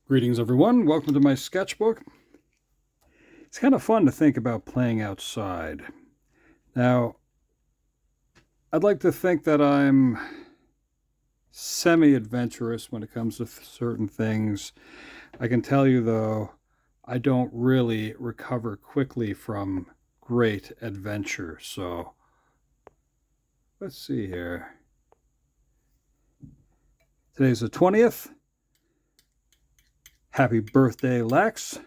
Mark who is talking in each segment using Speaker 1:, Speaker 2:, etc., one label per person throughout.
Speaker 1: Greetings, everyone. Welcome to my sketchbook. It's kind of fun to think about playing outside. Now, I'd like to think that I'm semi-adventurous when it comes to certain things. I can tell you, though, I don't really recover quickly from great adventure. So, let's see here. Today's the 20th. Happy birthday, Lex.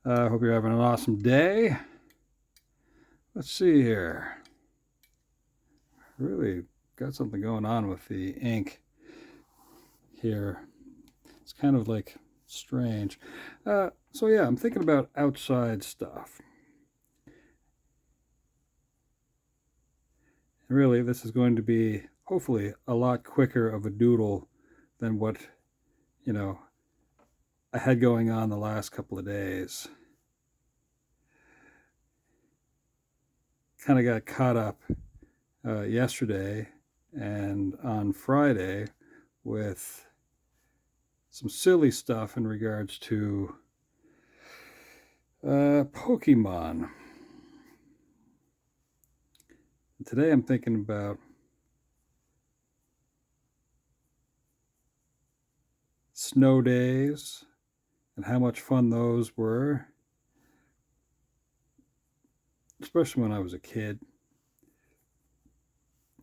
Speaker 1: I hope you're having an awesome day. Let's see here. Really got something going on with the ink here. It's kind of like strange. So yeah, I'm thinking about outside stuff. And really, this is going to be hopefully a lot quicker of a doodle than what, you know, I had going on the last couple of days. Kind of got caught up yesterday and on Friday with some silly stuff in regards to Pokemon. Today I'm thinking about snow days and how much fun those were, especially when I was a kid.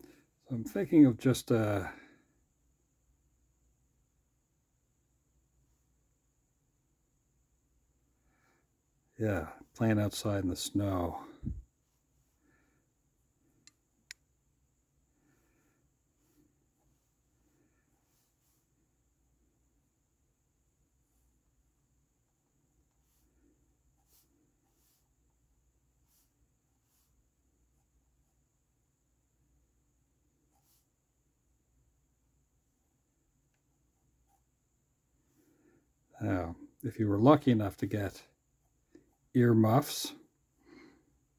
Speaker 1: So I'm thinking of just yeah, playing outside in the snow. Now, if you were lucky enough to get earmuffs,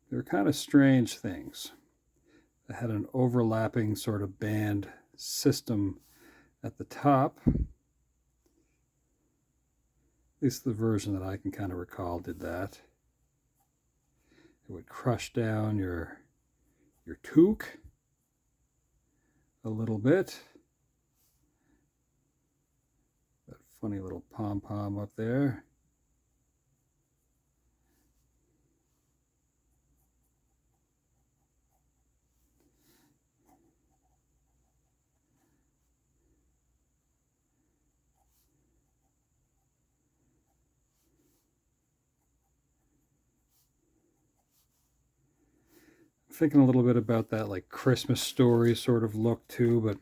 Speaker 1: they're kind of strange things. They had an overlapping sort of band system at the top. At least the version that I can kind of recall did that. It would crush down your toque a little bit. That funny little pom-pom up there. Thinking a little bit about that like Christmas story sort of look too, but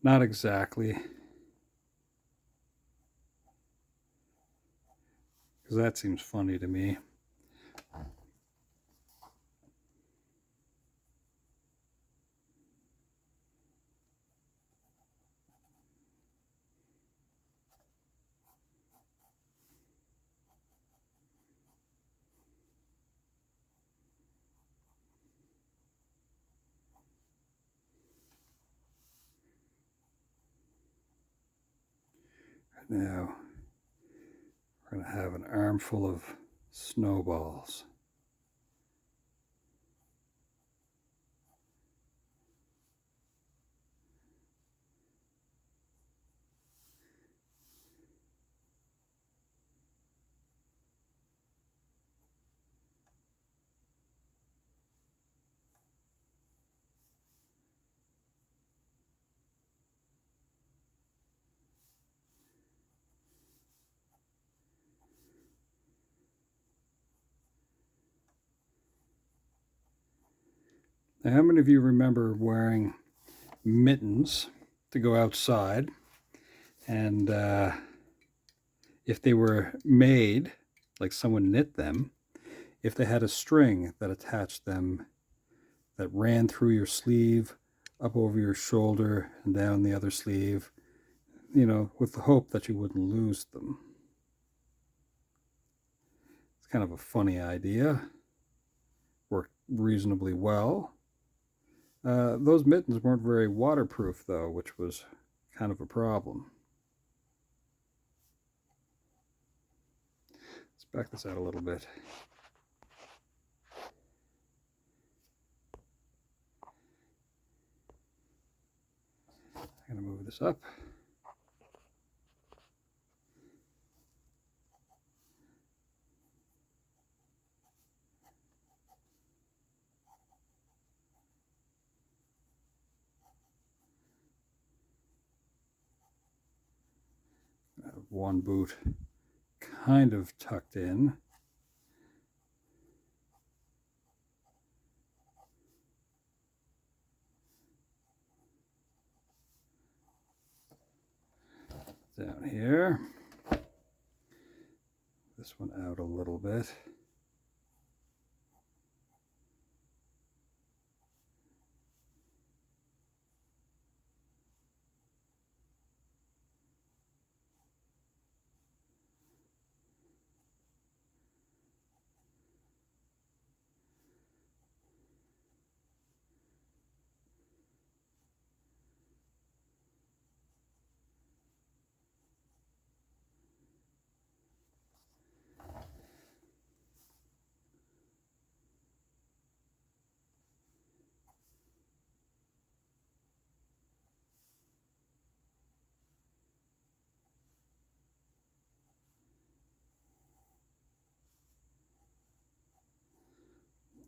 Speaker 1: not exactly. Because that seems funny to me. Now, we're going to have an armful of snowballs. Now, how many of you remember wearing mittens to go outside? And if they were made, like someone knit them, if they had a string that attached them that ran through your sleeve, up over your shoulder, and down the other sleeve, with the hope that you wouldn't lose them. It's kind of a funny idea. Worked reasonably well. Those mittens weren't very waterproof, though, which was kind of a problem. back this out a little bit. I'm going to move this up. I have one boot kind of tucked in. Down here. This one out a little bit.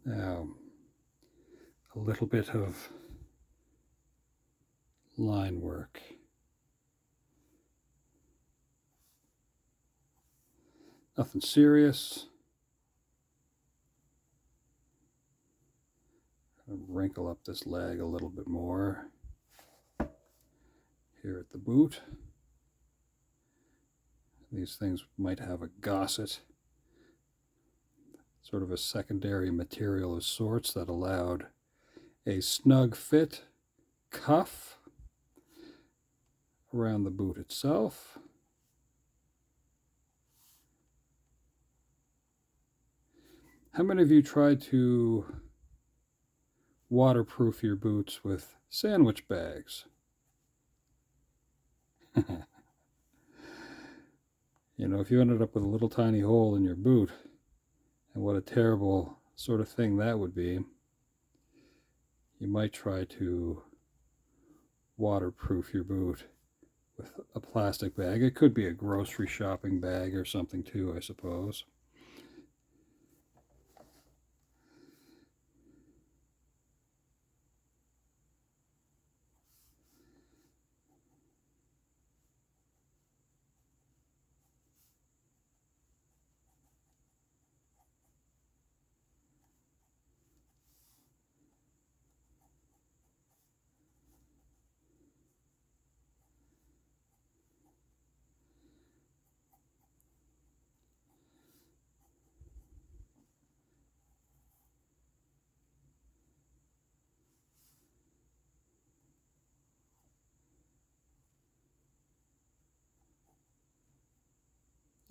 Speaker 1: Now, a little bit of line work. Nothing serious. Wrinkle up this leg a little bit more here at the boot. These things might have a gusset, sort of a secondary material of sorts that allowed a snug fit cuff around the boot itself. How many of you tried to waterproof your boots with sandwich bags? You know, if you ended up with a little tiny hole in your boot, and what a terrible sort of thing that would be, you might try to waterproof your boot with a plastic bag. It could be a grocery shopping bag or something too, I suppose.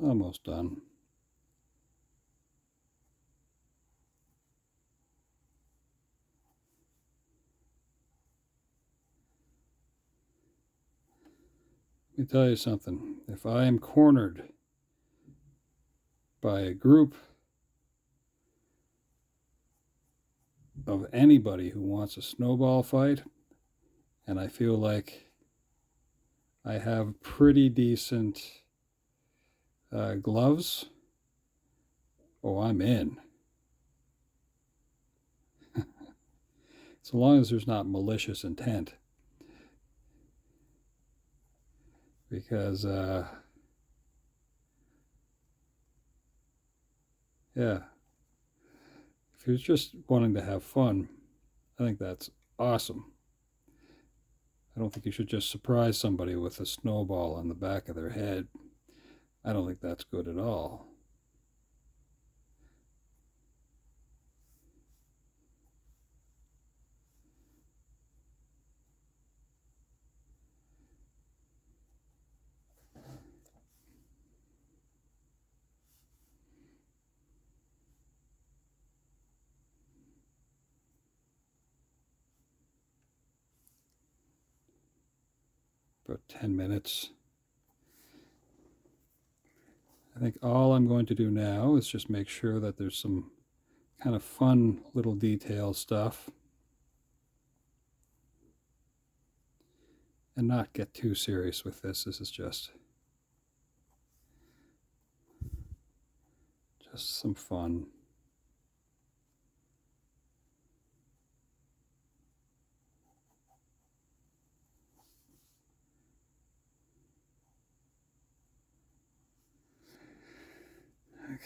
Speaker 1: Almost done. Let me tell you something. If I am cornered by a group of anybody who wants a snowball fight, and I feel like I have pretty decent gloves, oh, I'm in. So long as there's not malicious intent. Because, yeah, if you're just wanting to have fun, I think that's awesome. I don't think you should just surprise somebody with a snowball on the back of their head. I don't think that's good at all. About 10 minutes. I think all I'm going to do now is just make sure that there's some kind of fun little detail stuff and not get too serious with this. This is just some fun.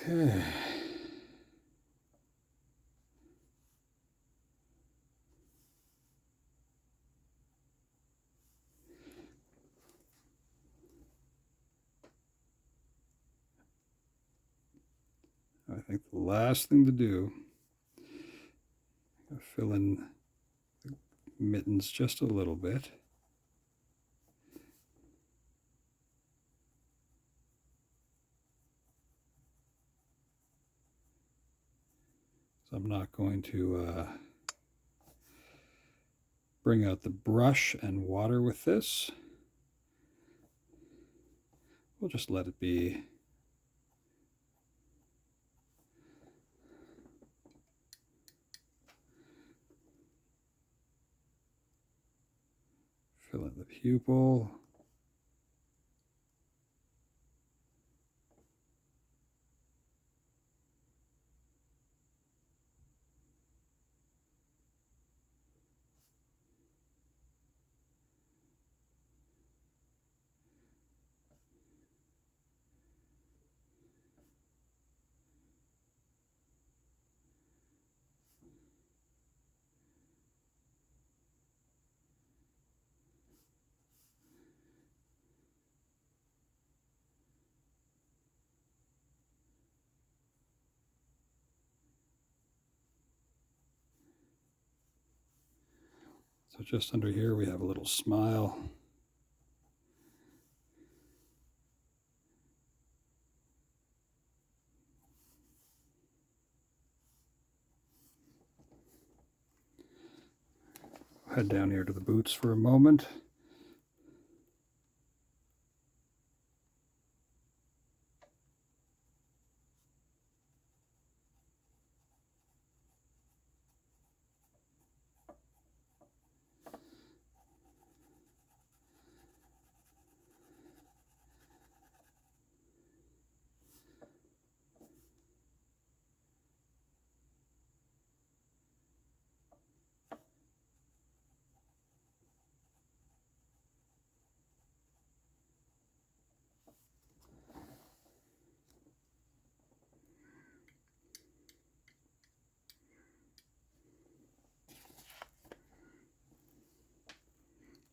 Speaker 1: Okay. I think the last thing to do, fill in the mittens just a little bit. So I'm not going to bring out the brush and water with this. We'll just let it be. Fill in the pupil. So just under here we have a little smile. Head down here to the boots for a moment.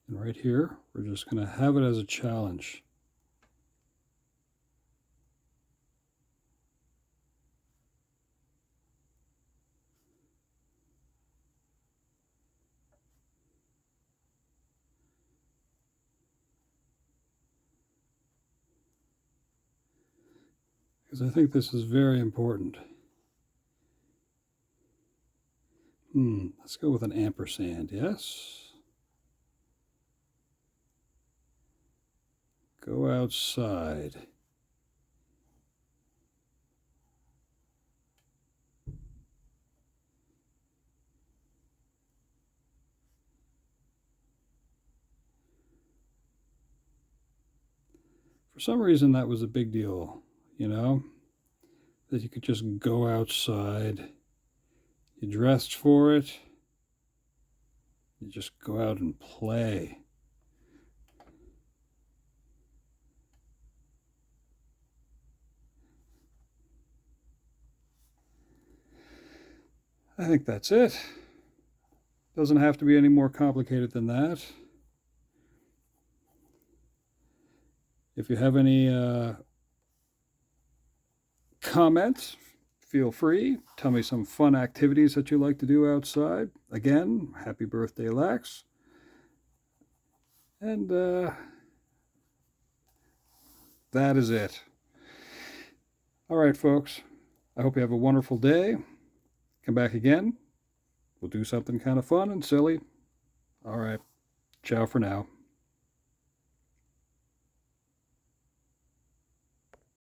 Speaker 1: And right here, we're just going to have it as a challenge. Because I think this is very important. Let's go with an ampersand, yes? Go outside. For some reason, that was a big deal, you know? That you could just go outside. You dressed for it. You just go out and play. I think that's it. Doesn't have to be any more complicated than that. If you have any comments, feel free. Tell me some fun activities that you like to do outside. Again, happy birthday, Lex. And that is it. All right, folks. I hope you have a wonderful day. Come back again. We'll do something kind of fun and silly. All right. Ciao for now.